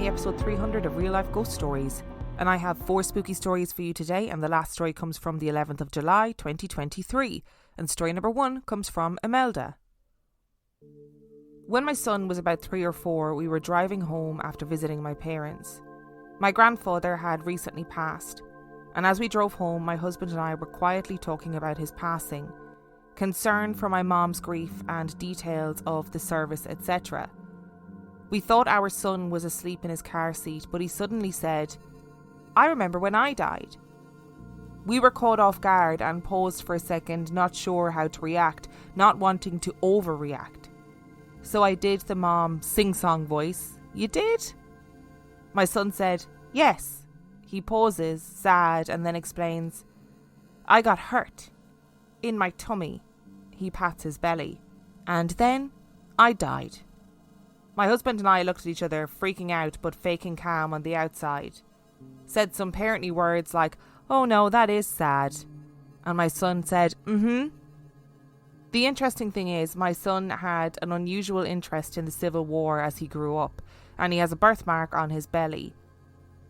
episode 300 of Real Life Ghost Stories. And I have 4 spooky stories for you today, and the last story comes from the 11th of July 2023. And story number 1 comes from Imelda. When my son was about 3 or 4, we were driving home after visiting my parents. My grandfather had recently passed, and as we drove home, my husband and I were quietly talking about his passing, concern for my mom's grief and details of the service, etc. We thought our son was asleep in his car seat, but he suddenly said, "I remember when I died." We were caught off guard and paused for a second, not sure how to react, not wanting to overreact. So I did the mom sing-song voice. "You did?" My son said, "Yes." He pauses, sad, and then explains, "I got hurt. In my tummy." He pats his belly. "And then I died." My husband and I looked at each other, freaking out but faking calm on the outside. Said some parently words like, "Oh no, that is sad." And my son said, "Mm-hmm." The interesting thing is, my son had an unusual interest in the Civil War as he grew up, and he has a birthmark on his belly.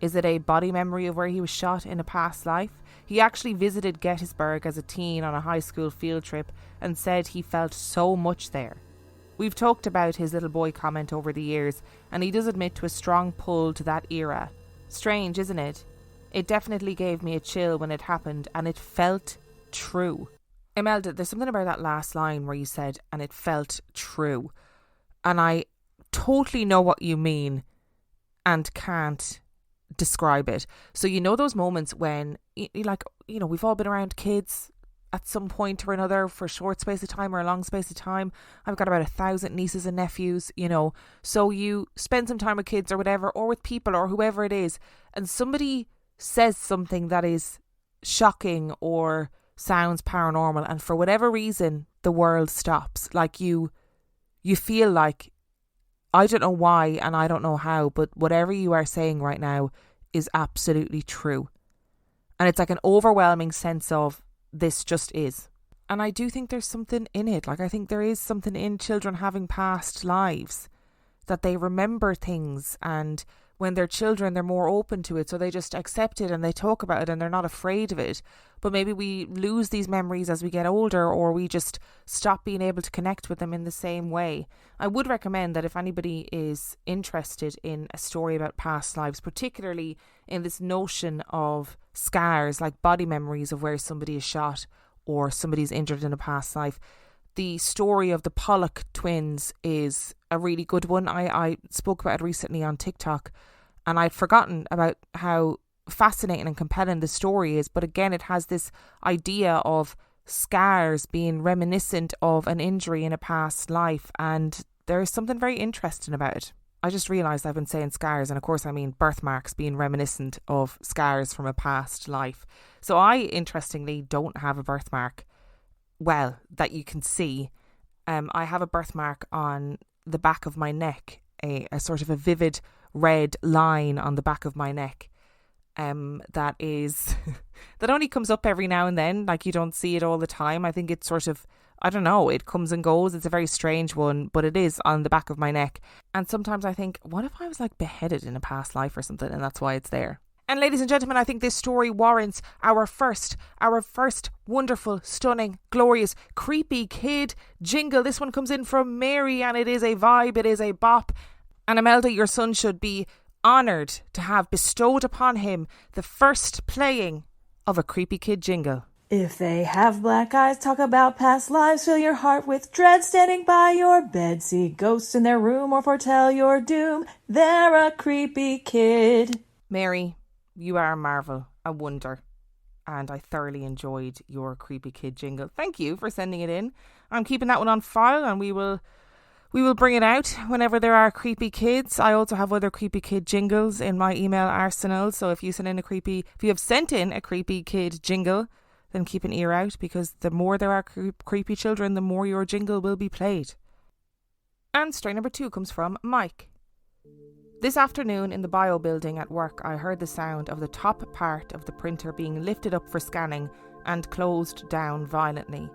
Is it a body memory of where he was shot in a past life? He actually visited Gettysburg as a teen on a high school field trip and said he felt so much there. We've talked about his little boy comment over the years, and he does admit to a strong pull to that era. Strange, isn't it? It definitely gave me a chill when it happened, and it felt true. Imelda, there's something about that last line where you said, "and it felt true." And I totally know what you mean and can't describe it. So you know those moments when, we've all been around kids at some point or another for a short space of time or a long space of time. I've got about 1,000 nieces and nephews, so you spend some time with kids or whatever, or with people or whoever it is, and somebody says something that is shocking or sounds paranormal, and for whatever reason the world stops. Like you feel like, I don't know why and I don't know how, but whatever you are saying right now is absolutely true. And it's like an overwhelming sense of, this just is. And I do think there's something in it. Like, I think there is something in children having past lives, that they remember things, and when they're children they're more open to it, so they just accept it and they talk about it and they're not afraid of it. But maybe we lose these memories as we get older, or we just stop being able to connect with them in the same way. I would recommend that if anybody is interested in a story about past lives, particularly in this notion of scars, like body memories of where somebody is shot or somebody's injured in a past life, the story of the Pollock twins is a really good one. I spoke about it recently on TikTok, and I'd forgotten about how fascinating and compelling the story is. But again, it has this idea of scars being reminiscent of an injury in a past life, and there's something very interesting about it. I just realised I've been saying scars, and of course I mean birthmarks being reminiscent of scars from a past life. So I, interestingly, don't have a birthmark, well, that you can see. I have a birthmark on the back of my neck, a sort of a vivid red line on the back of my neck. That is that only comes up every now and then. Like, you don't see it all the time. I think it's sort of, I don't know, it comes and goes. It's a very strange one, but it is on the back of my neck. And sometimes I think, what if I was like beheaded in a past life or something, and that's why it's there? And ladies and gentlemen, I think this story warrants our first wonderful, stunning, glorious, creepy kid jingle. This one comes in from Mary, and it is a vibe, it is a bop. And Imelda, your son should be honoured to have bestowed upon him the first playing of a creepy kid jingle. If they have black eyes, talk about past lives, fill your heart with dread, standing by your bed, see ghosts in their room, or foretell your doom, they're a creepy kid. Mary, you are a marvel, a wonder, and I thoroughly enjoyed your creepy kid jingle. Thank you for sending it in. I'm keeping that one on file, and we will bring it out whenever there are creepy kids. I also have other creepy kid jingles in my email arsenal, so if you have sent in a creepy kid jingle, then keep an ear out, because the more there are creepy children, the more your jingle will be played. And story number 2 comes from Mike. This afternoon in the bio building at work, I heard the sound of the top part of the printer being lifted up for scanning and closed down violently.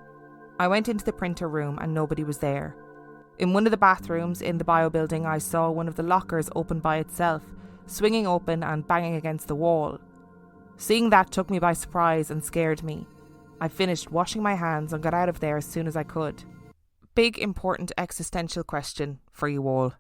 I went into the printer room and nobody was there. In one of the bathrooms in the bio building, I saw one of the lockers open by itself, swinging open and banging against the wall. Seeing that took me by surprise and scared me. I finished washing my hands and got out of there as soon as I could. Big important existential question for you all.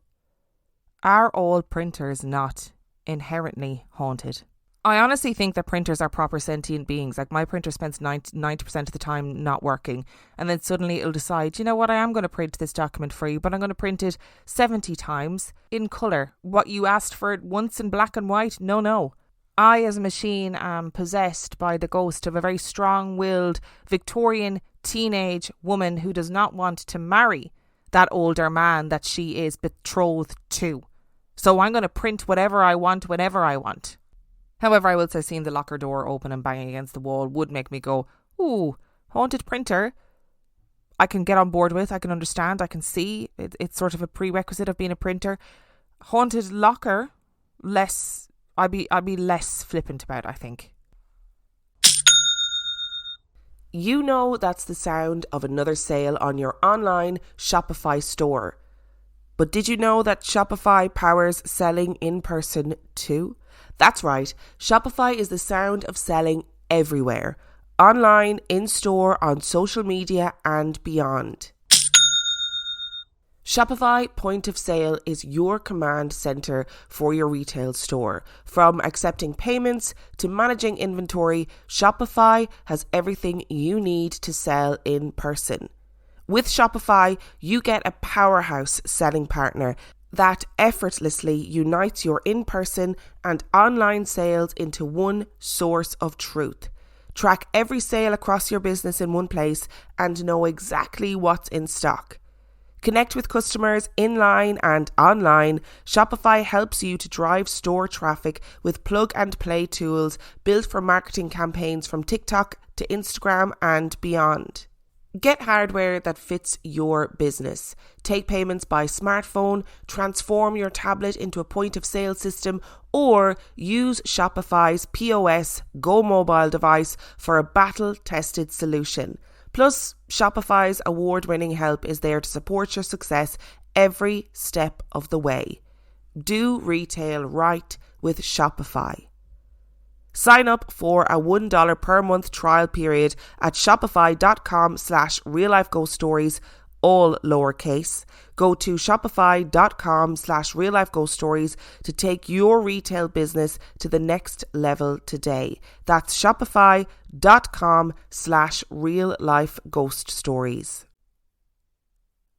Are all printers not inherently haunted? I honestly think that printers are proper sentient beings. Like, my printer spends 90% of the time not working, and then suddenly it'll decide, you know what, I am going to print this document for you, but I'm going to print it 70 times in colour. What, you asked for it once in black and white? No. I, as a machine, am possessed by the ghost of a very strong-willed Victorian teenage woman who does not want to marry that older man that she is betrothed to. So I'm going to print whatever I want whenever I want. However, I will say seeing the locker door open and banging against the wall would make me go, ooh, haunted printer. I can get on board with, I can understand, I can see. It's sort of a prerequisite of being a printer. Haunted locker, I'd be less flippant about, I think. You know that's the sound of another sale on your online Shopify store. But did you know that Shopify powers selling in person too? That's right, Shopify is the sound of selling everywhere. Online, in-store, on social media and beyond. Shopify Point of Sale is your command center for your retail store. From accepting payments to managing inventory, Shopify has everything you need to sell in person. With Shopify, you get a powerhouse selling partner that effortlessly unites your in-person and online sales into one source of truth. Track every sale across your business in one place and know exactly what's in stock. Connect with customers in-line and online. Shopify helps you to drive store traffic with plug-and-play tools built for marketing campaigns from TikTok to Instagram and beyond. Get hardware that fits your business. Take payments by smartphone, transform your tablet into a point-of-sale system, or use Shopify's POS Go mobile device for a battle-tested solution. Plus, Shopify's award-winning help is there to support your success every step of the way. Do retail right with Shopify. Sign up for a $1 per month trial period at shopify.com/reallifeghoststories, all lowercase. Go to shopify.com/reallifeghoststories to take your retail business to the next level today. That's shopify.com/reallifeghoststories.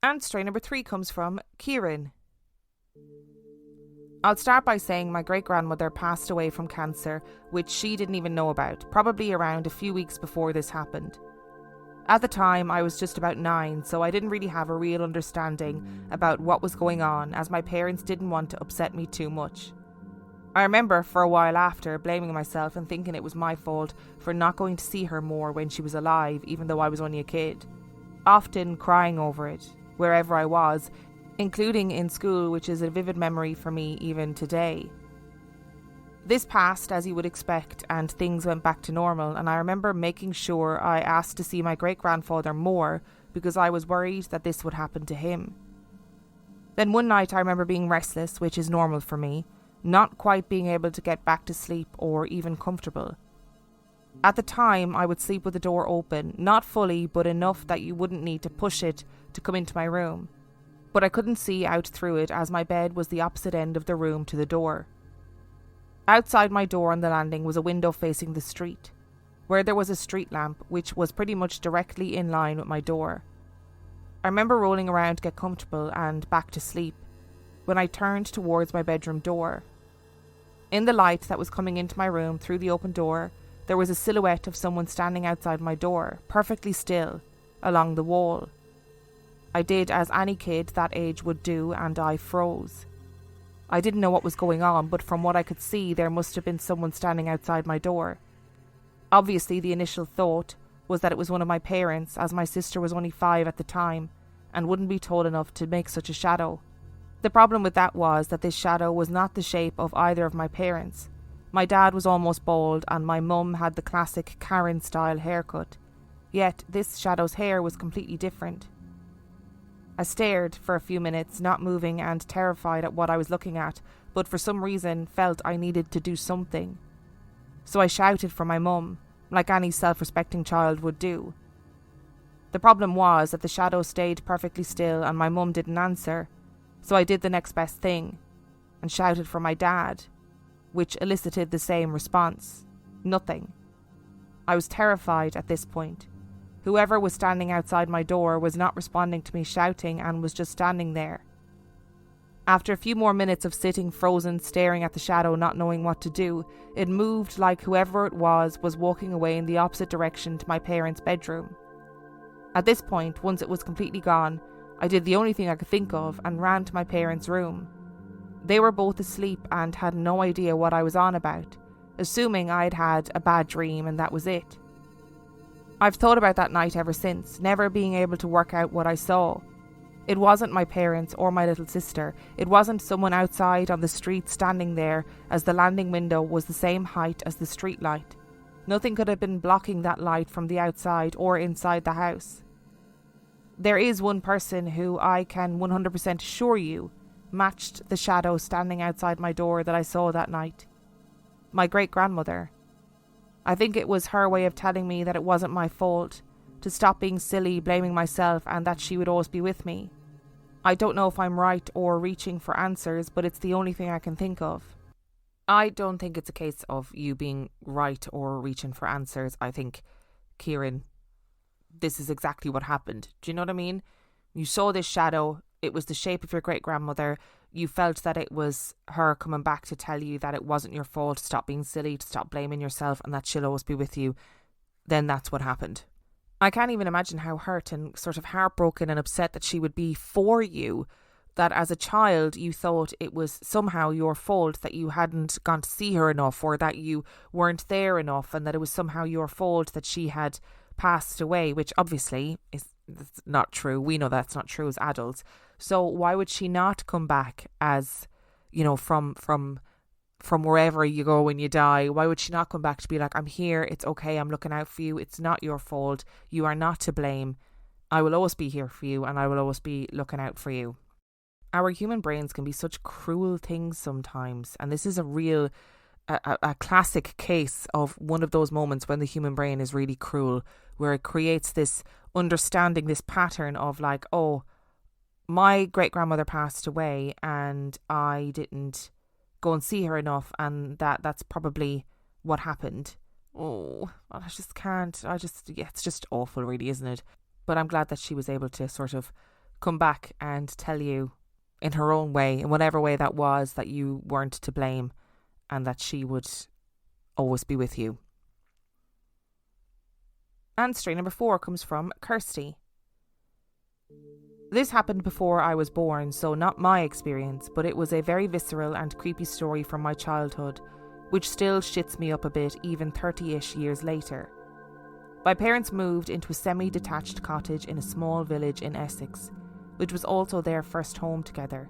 And story number 3 comes from Kieran. I'll start by saying my great-grandmother passed away from cancer, which she didn't even know about, probably around a few weeks before this happened. At the time, I was just about 9, so I didn't really have a real understanding about what was going on, as my parents didn't want to upset me too much. I remember for a while after blaming myself and thinking it was my fault for not going to see her more when she was alive, even though I was only a kid. Often crying over it, wherever I was, including in school, which is a vivid memory for me even today. This passed as you would expect, and things went back to normal, and I remember making sure I asked to see my great-grandfather more because I was worried that this would happen to him. Then one night I remember being restless, which is normal for me, not quite being able to get back to sleep or even comfortable. At the time, I would sleep with the door open, not fully, but enough that you wouldn't need to push it to come into my room. But I couldn't see out through it as my bed was the opposite end of the room to the door. Outside my door on the landing was a window facing the street, where there was a street lamp which was pretty much directly in line with my door. I remember rolling around to get comfortable and back to sleep when I turned towards my bedroom door. In the light that was coming into my room through the open door, there was a silhouette of someone standing outside my door, perfectly still, along the wall. I did as any kid that age would do, and I froze. I didn't know what was going on, but from what I could see, there must have been someone standing outside my door. Obviously, the initial thought was that it was one of my parents, as my sister was only 5 at the time, and wouldn't be tall enough to make such a shadow. The problem with that was that this shadow was not the shape of either of my parents. My dad was almost bald, and my mum had the classic Karen-style haircut. Yet, this shadow's hair was completely different. I stared for a few minutes, not moving and terrified at what I was looking at, but for some reason felt I needed to do something. So I shouted for my mum, like any self-respecting child would do. The problem was that the shadow stayed perfectly still and my mum didn't answer, so I did the next best thing and shouted for my dad, which elicited the same response. Nothing. I was terrified at this point. Whoever was standing outside my door was not responding to me shouting and was just standing there. After a few more minutes of sitting frozen, staring at the shadow, not knowing what to do, it moved like whoever it was walking away in the opposite direction to my parents' bedroom. At this point, once it was completely gone, I did the only thing I could think of and ran to my parents' room. They were both asleep and had no idea what I was on about, assuming I'd had a bad dream and that was it. I've thought about that night ever since, never being able to work out what I saw. It wasn't my parents or my little sister. It wasn't someone outside on the street standing there, as the landing window was the same height as the street light. Nothing could have been blocking that light from the outside or inside the house. There is one person who I can 100% assure you matched the shadow standing outside my door that I saw that night. My great-grandmother. I think it was her way of telling me that it wasn't my fault, to stop being silly, blaming myself, and that she would always be with me. I don't know if I'm right or reaching for answers, but it's the only thing I can think of. I don't think it's a case of you being right or reaching for answers. I think, Kieran, this is exactly what happened. Do you know what I mean? You saw this shadow. It was the shape of your great-grandmother. You felt that it was her coming back to tell you that it wasn't your fault, to stop being silly, to stop blaming yourself, and that she'll always be with you. Then that's what happened. I can't even imagine how hurt and sort of heartbroken and upset that she would be for you, that as a child you thought it was somehow your fault that you hadn't gone to see her enough, or that you weren't there enough, and that it was somehow your fault that she had passed away, which obviously is not true. We know that's not true as adults. So why would she not come back as, you know, from wherever you go when you die? Why would she not come back to be like, I'm here, it's okay, I'm looking out for you, it's not your fault, you are not to blame, I will always be here for you and I will always be looking out for you. Our human brains can be such cruel things sometimes, and this is a real a classic case of one of those moments when the human brain is really cruel, where it creates this understanding, this pattern of like, oh, my great-grandmother passed away and I didn't go and see her enough, and that's probably what happened. Oh, I just can't. It's just awful, really, isn't it? But I'm glad that she was able to sort of come back and tell you in her own way, in whatever way that was, that you weren't to blame and that she would always be with you. And story number 4 comes from Kirstee. This happened before I was born, so not my experience, but it was a very visceral and creepy story from my childhood, which still shits me up a bit even 30-ish years later. My parents moved into a semi-detached cottage in a small village in Essex, which was also their first home together.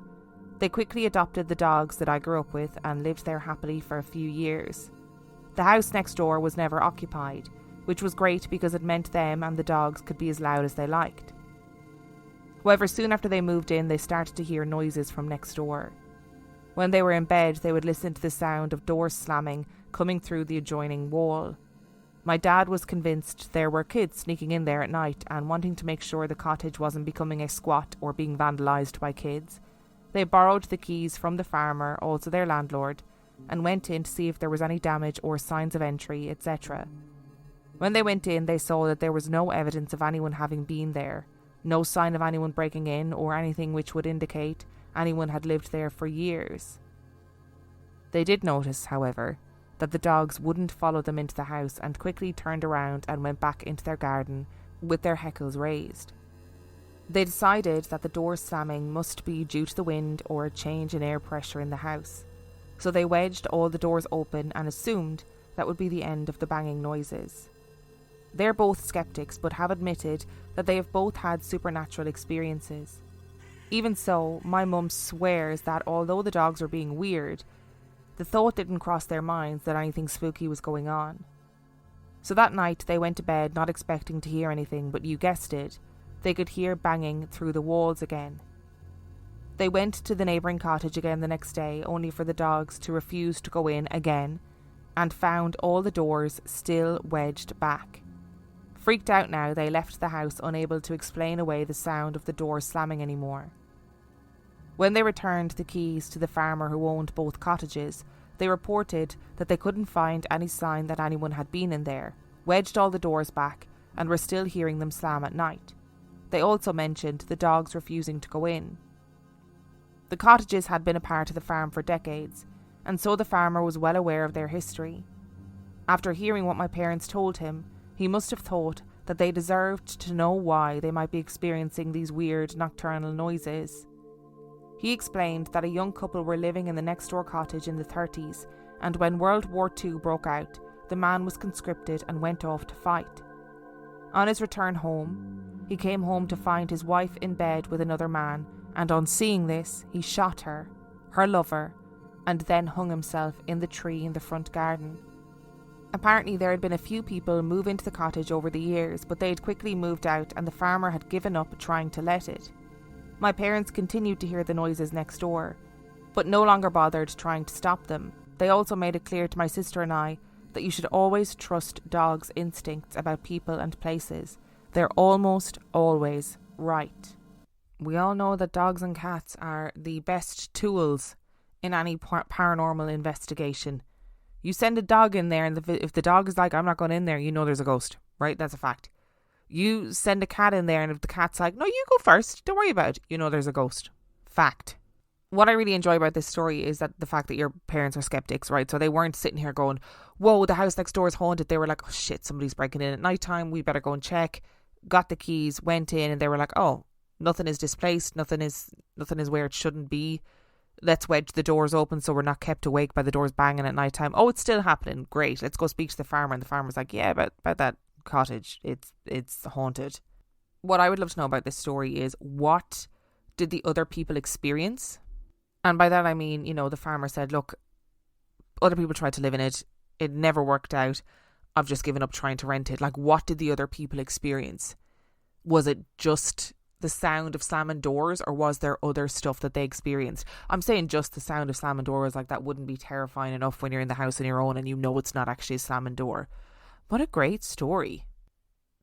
They quickly adopted the dogs that I grew up with and lived there happily for a few years. The house next door was never occupied, which was great because it meant them and the dogs could be as loud as they liked. However, soon after they moved in, they started to hear noises from next door. When they were in bed, they would listen to the sound of doors slamming coming through the adjoining wall. My dad was convinced there were kids sneaking in there at night, and wanting to make sure the cottage wasn't becoming a squat or being vandalised by kids, they borrowed the keys from the farmer, also their landlord, and went in to see if there was any damage or signs of entry, etc. When they went in, they saw that there was no evidence of anyone having been there, no sign of anyone breaking in or anything which would indicate anyone had lived there for years. They did notice, however, that the dogs wouldn't follow them into the house and quickly turned around and went back into their garden with their heckles raised. They decided that the door slamming must be due to the wind or a change in air pressure in the house, so they wedged all the doors open and assumed that would be the end of the banging noises. They're both skeptics, but have admitted that they have both had supernatural experiences. Even so, my mum swears that although the dogs were being weird, the thought didn't cross their minds that anything spooky was going on. So that night they went to bed not expecting to hear anything, but you guessed it, they could hear banging through the walls again. They went to the neighbouring cottage again the next day, only for the dogs to refuse to go in again, and found all the doors still wedged back. Freaked out now, they left the house, unable to explain away the sound of the door slamming anymore. When they returned the keys to the farmer who owned both cottages, they reported that they couldn't find any sign that anyone had been in there, wedged all the doors back, and were still hearing them slam at night. They also mentioned the dogs refusing to go in. The cottages had been a part of the farm for decades, and so the farmer was well aware of their history. After hearing what my parents told him, he must have thought that they deserved to know why they might be experiencing these weird nocturnal noises. He explained that a young couple were living in the next door cottage in the 30s, and when World War II broke out, the man was conscripted and went off to fight. On his return home, he came home to find his wife in bed with another man, and on seeing this, he shot her lover, and then hung himself in the tree in the front garden. Apparently there had been a few people move into the cottage over the years, but they had quickly moved out and the farmer had given up trying to let it. My parents continued to hear the noises next door, but no longer bothered trying to stop them. They also made it clear to my sister and I that you should always trust dogs' instincts about people and places. They're almost always right. We all know that dogs and cats are the best tools in any paranormal investigation. You send a dog in there, and if the dog is like, I'm not going in there, you know there's a ghost, right? That's a fact. You send a cat in there, and if the cat's like, no, you go first, don't worry about it, you know there's a ghost. Fact. What I really enjoy about this story is that the fact that your parents are skeptics, right? So they weren't sitting here going, whoa, the house next door is haunted. They were like, oh shit, somebody's breaking in at night time, we better go and check. Got the keys, went in, and they were like, oh, nothing is displaced, nothing is where it shouldn't be. Let's wedge the doors open so we're not kept awake by the doors banging at night time. Oh, it's still happening. Great. Let's go speak to the farmer. And the farmer's like, yeah, about that cottage. It's haunted. What I would love to know about this story is, what did the other people experience? And by that I mean, the farmer said, look, other people tried to live in it. It never worked out. I've just given up trying to rent it. Like, what did the other people experience? Was it just the sound of slamming doors, or was there other stuff that they experienced? I'm saying just the sound of slamming doors, like that wouldn't be terrifying enough when you're in the house on your own and you know it's not actually a slamming door. What a great story.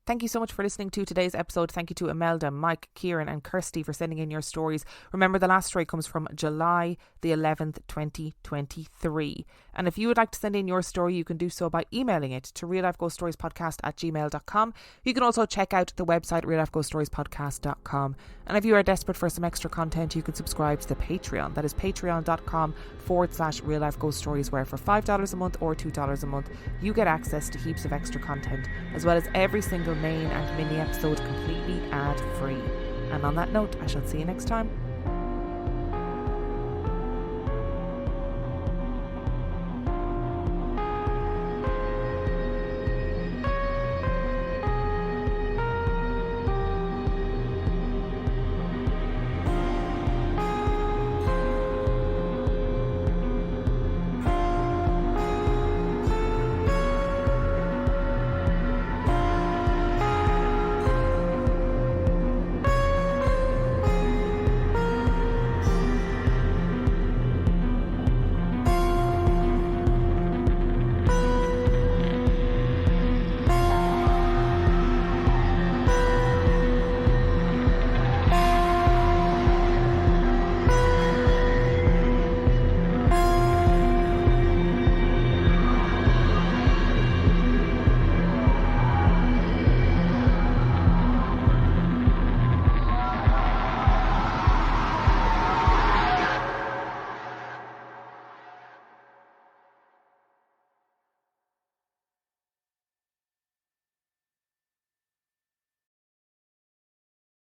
Thank you so much for listening to today's episode. Thank you to Imelda, Mike, Kieran and Kirstee for sending in your stories. Remember, the last story comes from July the 11th, 2023. And if you would like to send in your story, you can do so by emailing it to reallifeghoststoriespodcast@gmail.com. You can also check out the website reallifeghoststoriespodcast.com. And if you are desperate for some extra content, you can subscribe to the Patreon. That is patreon.com/reallifeghoststories, where for $5 a month or $2 a month, you get access to heaps of extra content, as well as every single main and mini episode completely ad-free. And on that note, I shall see you next time.